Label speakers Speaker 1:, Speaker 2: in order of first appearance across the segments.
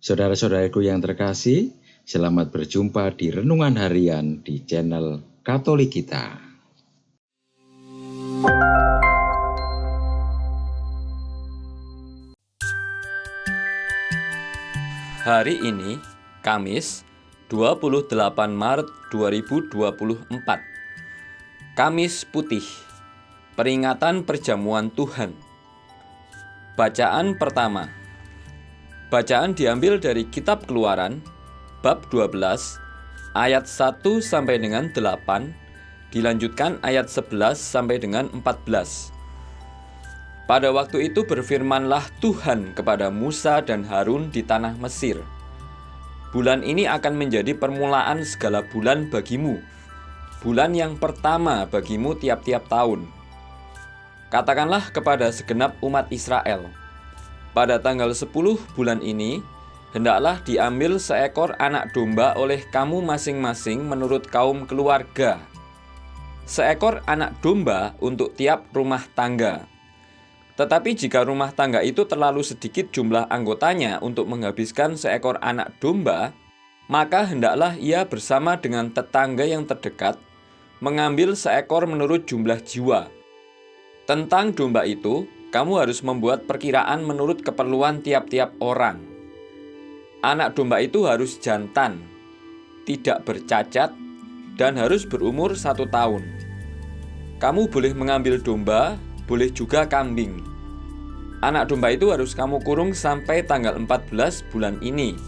Speaker 1: Saudara-saudaraku yang terkasih, selamat berjumpa di Renungan Harian di channel Katolik kita.
Speaker 2: Hari ini, Kamis, 28 Maret 2024. Kamis Putih, peringatan perjamuan Tuhan. Bacaan pertama. Bacaan diambil dari Kitab Keluaran, bab 12, ayat 1 sampai dengan 8, dilanjutkan ayat 11 sampai dengan 14. Pada waktu itu berfirmanlah Tuhan kepada Musa dan Harun di tanah Mesir. Bulan ini akan menjadi permulaan segala bulan bagimu, bulan yang pertama bagimu tiap-tiap tahun. Katakanlah kepada segenap umat Israel, pada tanggal 10 bulan ini, hendaklah diambil seekor anak domba oleh kamu masing-masing menurut kaum keluarga. Seekor anak domba untuk tiap rumah tangga. Tetapi jika rumah tangga itu terlalu sedikit jumlah anggotanya untuk menghabiskan seekor anak domba, maka hendaklah ia bersama dengan tetangga yang terdekat mengambil seekor menurut jumlah jiwa. Tentang domba itu, kamu harus membuat perkiraan menurut keperluan tiap-tiap orang. Anak domba itu harus jantan, tidak bercacat, dan harus berumur 1 tahun. Kamu boleh mengambil domba, boleh juga kambing. Anak domba itu harus kamu kurung sampai tanggal 14 bulan ini.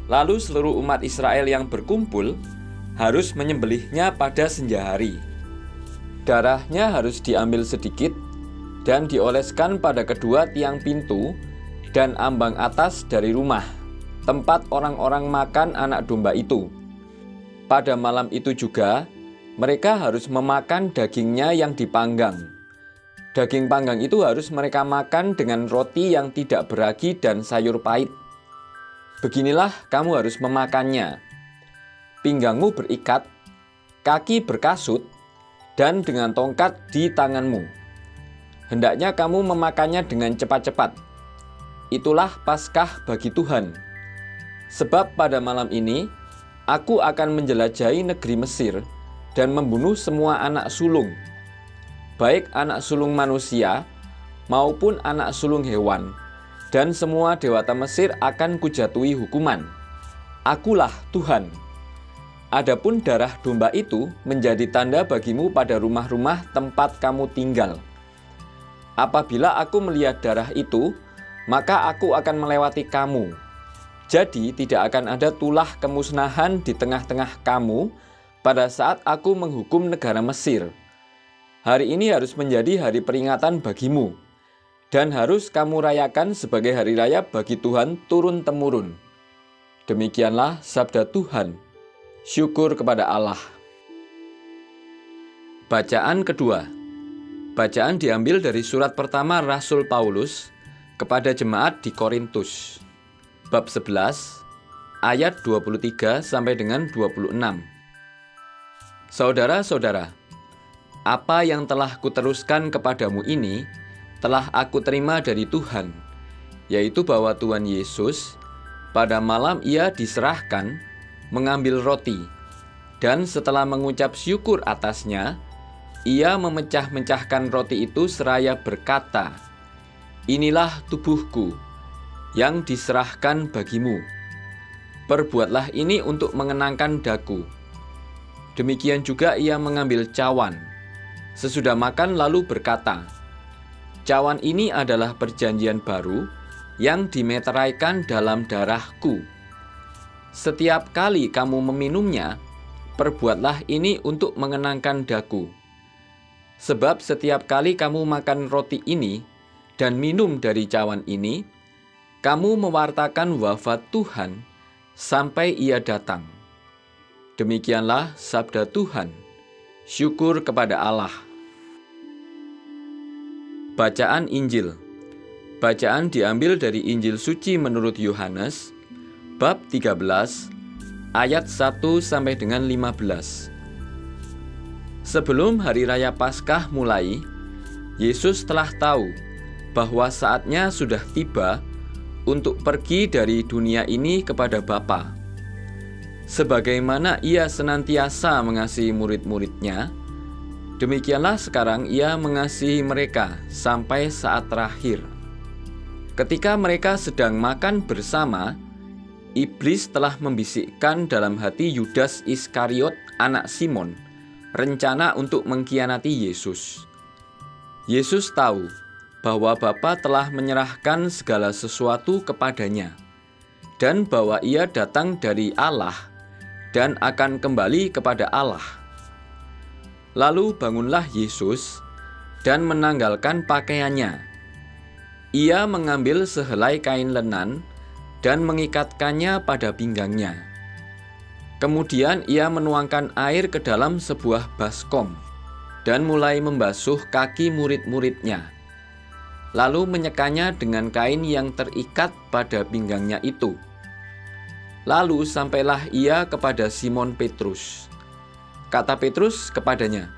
Speaker 2: Lalu seluruh umat Israel yang berkumpul harus menyembelihnya pada senja hari. Darahnya harus diambil sedikit dan dioleskan pada kedua tiang pintu dan ambang atas dari rumah, tempat orang-orang makan anak domba itu. Pada malam itu juga, mereka harus memakan dagingnya yang dipanggang. Daging panggang itu harus mereka makan dengan roti yang tidak beragi dan sayur pahit. Beginilah kamu harus memakannya. Pinggangmu berikat, kaki berkasut, dan dengan tongkat di tanganmu. Hendaknya kamu memakannya dengan cepat-cepat. Itulah Paskah bagi Tuhan. Sebab pada malam ini, aku akan menjelajahi negeri Mesir dan membunuh semua anak sulung, baik anak sulung manusia maupun anak sulung hewan, dan semua dewata Mesir akan kujatuhi hukuman. Akulah Tuhan. Adapun darah domba itu menjadi tanda bagimu pada rumah-rumah tempat kamu tinggal. Apabila aku melihat darah itu, maka aku akan melewati kamu. Jadi tidak akan ada tulah kemusnahan di tengah-tengah kamu pada saat aku menghukum negara Mesir. Hari ini harus menjadi hari peringatan bagimu, dan harus kamu rayakan sebagai hari raya bagi Tuhan turun-temurun. Demikianlah sabda Tuhan. Syukur kepada Allah. Bacaan kedua. Bacaan diambil dari surat pertama Rasul Paulus kepada jemaat di Korintus, bab 11, ayat 23 sampai dengan 26. Saudara-saudara, apa yang telah kuteruskan kepadamu ini telah aku terima dari Tuhan, yaitu bahwa Tuhan Yesus pada malam ia diserahkan mengambil roti, dan setelah mengucap syukur atasnya, ia memecah-mecahkan roti itu seraya berkata, "Inilah tubuhku yang diserahkan bagimu. Perbuatlah ini untuk mengenangkan daku." Demikian juga ia mengambil cawan. Sesudah makan lalu berkata, "Cawan ini adalah perjanjian baru yang dimeteraikan dalam darahku. Setiap kali kamu meminumnya, perbuatlah ini untuk mengenangkan daku. Sebab setiap kali kamu makan roti ini dan minum dari cawan ini, kamu mewartakan wafat Tuhan sampai ia datang." Demikianlah sabda Tuhan. Syukur kepada Allah. Bacaan Injil. Bacaan diambil dari Injil Suci menurut Yohanes, bab 13, ayat 1 sampai dengan 15. Sebelum hari raya Paskah mulai, Yesus telah tahu bahwa saatnya sudah tiba untuk pergi dari dunia ini kepada Bapa. Sebagaimana Ia senantiasa mengasihi murid-muridnya, demikianlah sekarang Ia mengasihi mereka sampai saat terakhir. Ketika mereka sedang makan bersama, iblis telah membisikkan dalam hati Yudas Iskariot, anak Simon, rencana untuk mengkhianati Yesus. Yesus tahu bahwa Bapa telah menyerahkan segala sesuatu kepadanya, dan bahwa Ia datang dari Allah dan akan kembali kepada Allah. Lalu bangunlah Yesus dan menanggalkan pakaiannya. Ia mengambil sehelai kain lenan dan mengikatkannya pada pinggangnya. Kemudian Ia menuangkan air ke dalam sebuah baskom dan mulai membasuh kaki murid-muridnya. Lalu menyekanya dengan kain yang terikat pada pinggangnya itu. Lalu sampailah Ia kepada Simon Petrus. Kata Petrus kepadanya,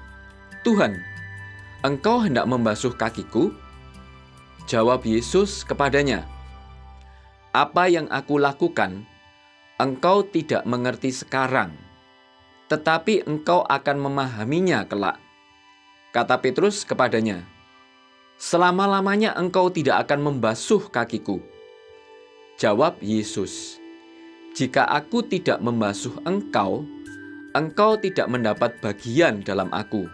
Speaker 2: "Tuhan, Engkau hendak membasuh kakiku?" Jawab Yesus kepadanya, "Apa yang aku lakukan, engkau tidak mengerti sekarang, tetapi engkau akan memahaminya kelak." Kata Petrus kepadanya, "Selama-lamanya engkau tidak akan membasuh kakiku." Jawab Yesus, "Jika aku tidak membasuh engkau, engkau tidak mendapat bagian dalam aku."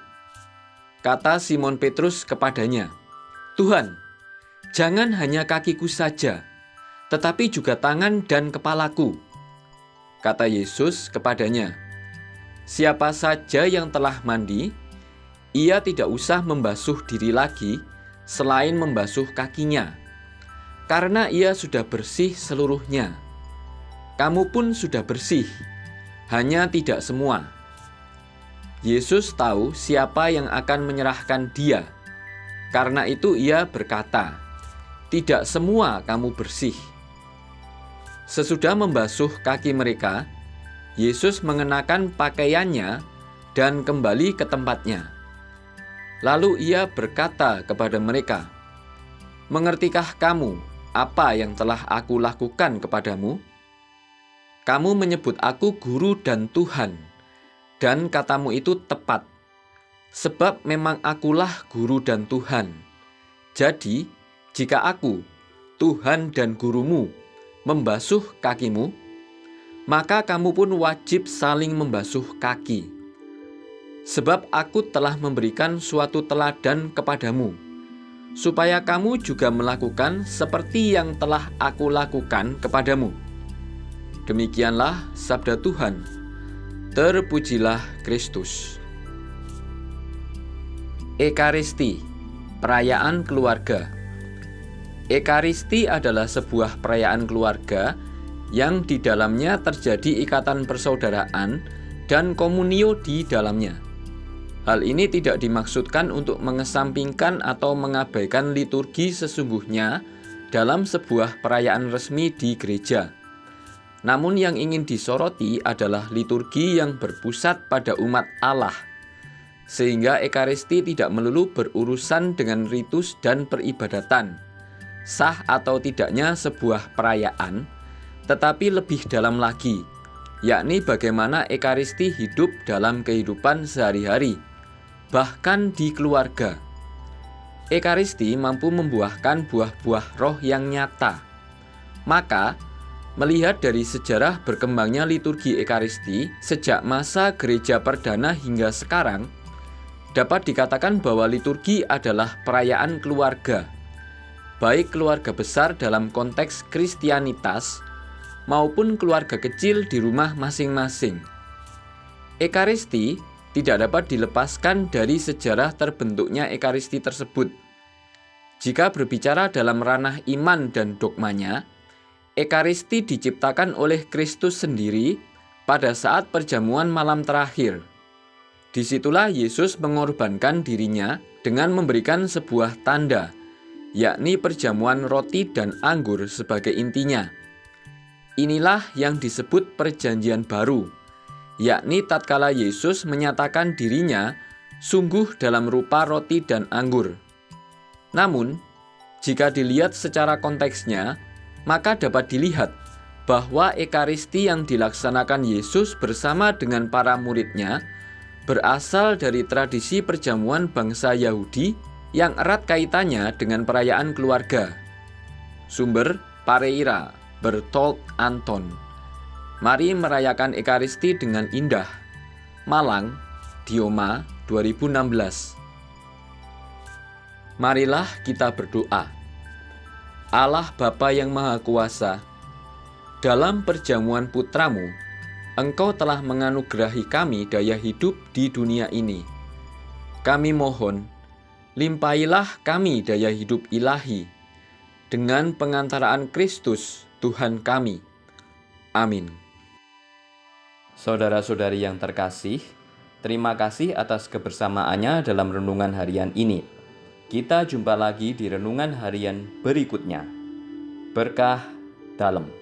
Speaker 2: Kata Simon Petrus kepadanya, "Tuhan, jangan hanya kakiku saja, tetapi juga tangan dan kepalaku." Kata Yesus kepadanya, "Siapa saja yang telah mandi, ia tidak usah membasuh diri lagi selain membasuh kakinya, karena ia sudah bersih seluruhnya. Kamu pun sudah bersih, hanya tidak semua." Yesus tahu siapa yang akan menyerahkan Dia. Karena itu Ia berkata, "Tidak semua kamu bersih." Sesudah membasuh kaki mereka, Yesus mengenakan pakaiannya dan kembali ke tempatnya. Lalu Ia berkata kepada mereka, "Mengertikah kamu apa yang telah aku lakukan kepadamu? Kamu menyebut aku guru dan Tuhan, dan katamu itu tepat, sebab memang akulah guru dan Tuhan. Jadi, jika aku, Tuhan dan gurumu, membasuh kakimu, maka kamu pun wajib saling membasuh kaki. Sebab aku telah memberikan suatu teladan kepadamu, supaya kamu juga melakukan seperti yang telah aku lakukan kepadamu." Demikianlah sabda Tuhan. Terpujilah Kristus. Ekaristi, perayaan keluarga. Ekaristi adalah sebuah perayaan keluarga yang di dalamnya terjadi ikatan persaudaraan dan komunio di dalamnya. Hal ini tidak dimaksudkan untuk mengesampingkan atau mengabaikan liturgi sesungguhnya dalam sebuah perayaan resmi di gereja. Namun yang ingin disoroti adalah liturgi yang berpusat pada umat Allah, sehingga Ekaristi tidak melulu berurusan dengan ritus dan peribadatan, sah atau tidaknya sebuah perayaan, tetapi lebih dalam lagi, yakni bagaimana Ekaristi hidup dalam kehidupan sehari-hari, bahkan di keluarga. Ekaristi mampu membuahkan buah-buah roh yang nyata. Maka, melihat dari sejarah berkembangnya liturgi Ekaristi sejak masa gereja perdana hingga sekarang, dapat dikatakan bahwa liturgi adalah perayaan keluarga, baik keluarga besar dalam konteks Kristianitas maupun keluarga kecil di rumah masing-masing. Ekaristi tidak dapat dilepaskan dari sejarah terbentuknya Ekaristi tersebut. Jika berbicara dalam ranah iman dan dogmanya, Ekaristi diciptakan oleh Kristus sendiri pada saat perjamuan malam terakhir. Disitulah Yesus mengorbankan dirinya dengan memberikan sebuah tanda, yakni perjamuan roti dan anggur sebagai intinya. Inilah yang disebut perjanjian baru, yakni tatkala Yesus menyatakan dirinya sungguh dalam rupa roti dan anggur. Namun, jika dilihat secara konteksnya, maka dapat dilihat bahwa Ekaristi yang dilaksanakan Yesus bersama dengan para muridnya berasal dari tradisi perjamuan bangsa Yahudi yang erat kaitannya dengan perayaan keluarga. Sumber Pareira, Bertolt Anton. Mari merayakan Ekaristi dengan indah. Malang, Dioma 2016. Marilah kita berdoa. Allah Bapa yang Maha Kuasa, dalam perjamuan putramu, Engkau telah menganugerahi kami daya hidup di dunia ini. Kami mohon, limpahilah kami daya hidup ilahi dengan pengantaraan Kristus, Tuhan kami. Amin. Saudara-saudari yang terkasih, terima kasih atas kebersamaannya dalam renungan harian ini. Kita jumpa lagi di renungan harian berikutnya. Berkah dalam.